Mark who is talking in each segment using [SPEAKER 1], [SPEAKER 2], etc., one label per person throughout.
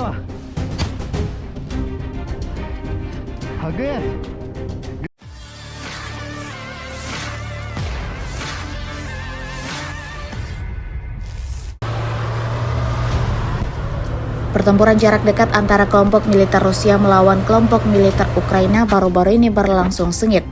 [SPEAKER 1] слева. АГС.
[SPEAKER 2] Pertempuran jarak dekat antara kelompok militer Rusia melawan kelompok militer Ukraina baru-baru ini berlangsung sengit.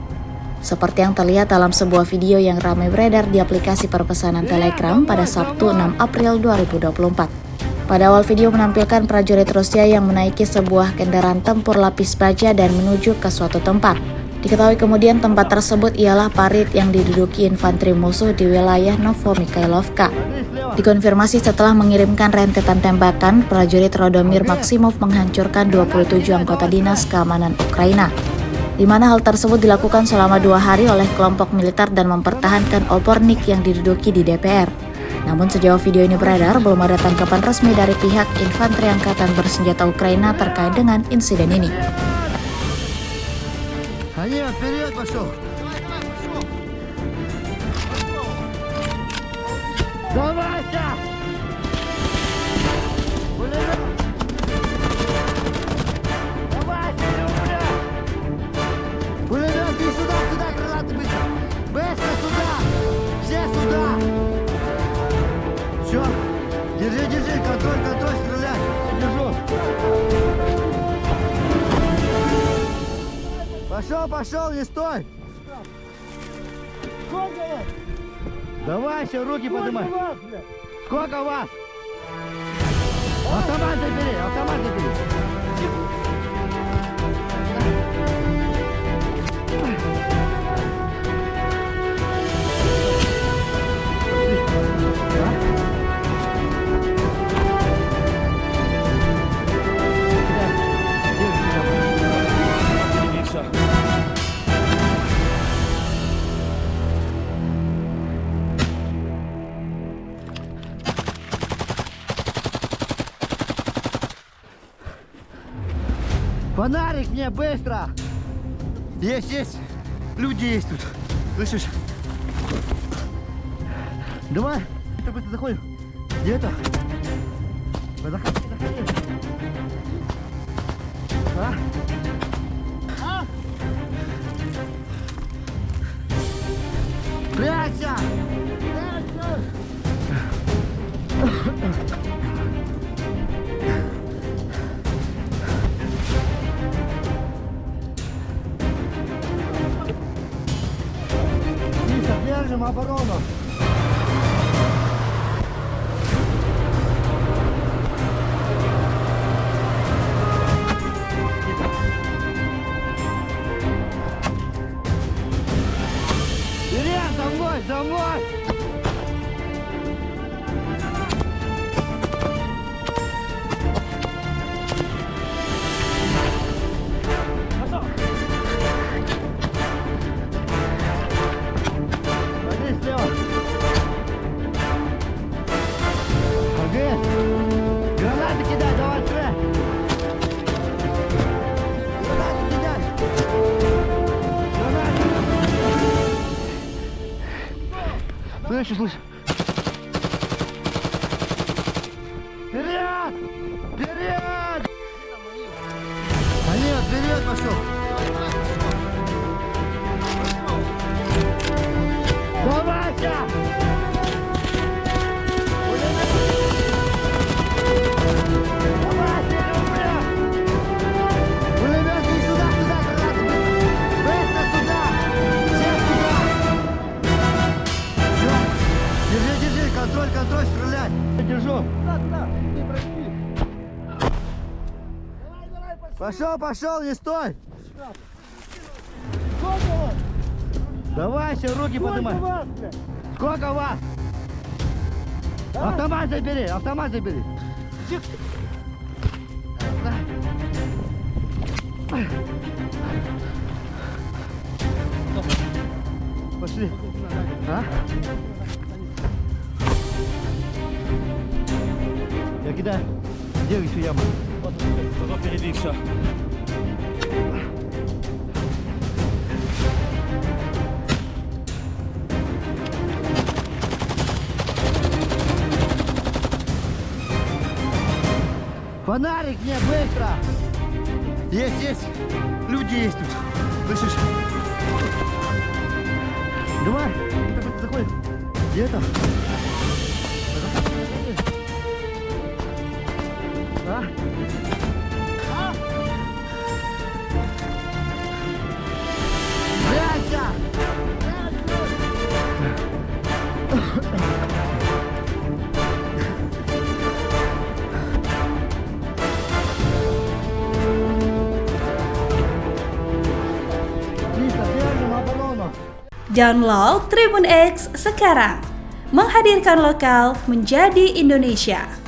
[SPEAKER 2] Seperti yang terlihat dalam sebuah video yang ramai beredar di aplikasi perpesanan Telegram pada Sabtu 6 April 2024. Pada awal video menampilkan prajurit Rusia yang menaiki sebuah kendaraan tempur lapis baja dan menuju ke suatu tempat. Diketahui kemudian tempat tersebut ialah parit yang diduduki infanteri musuh di wilayah Novomikhailovka. Dikonfirmasi setelah mengirimkan rentetan tembakan, prajurit Radomir Maksimov menghancurkan 27 anggota dinas keamanan Ukraina, di mana hal tersebut dilakukan selama 2 hari oleh kelompok militer dan mempertahankan Opornik yang diduduki di DPR. Namun sejauh video ini beredar, belum ada tanggapan resmi dari pihak infanteri angkatan bersenjata Ukraina terkait dengan insiden ini.
[SPEAKER 1] Hanya вперед пошел. Давай, давай, пулемет, иди сюда, гранаты быстро. Быстро сюда, все сюда. Все, держи, контроль, стреляй. Держу. Пошел, не стой! Сколько вас? Давай, все, руки поднимай. Сколько вас? Автомат забери. Фонарик мне быстро! Есть! Люди есть тут. Слышишь? Давай! Быстро заходим. Где это? Заходи. Прячься! Держим оборону. Вперед, за мной! Гранаты кидай, давай сюда! Гранаты кидай! Гранаты! Слышь! Вперед! А нет, вперед пошел! Давайте! Контроль, стрелять! Держу! Пошел, не стой! Давай, все, руки поднимай! Сколько вас? Автомат забери! Пошли! Я кидаю. Где еще яма? Вот впереди все. Фонарик, не, быстро! Есть! Люди есть тут. Слышишь? Давай, заходи. Где это? А? Прячься!
[SPEAKER 3] Download Tribun X sekarang, menghadirkan lokal menjadi Indonesia.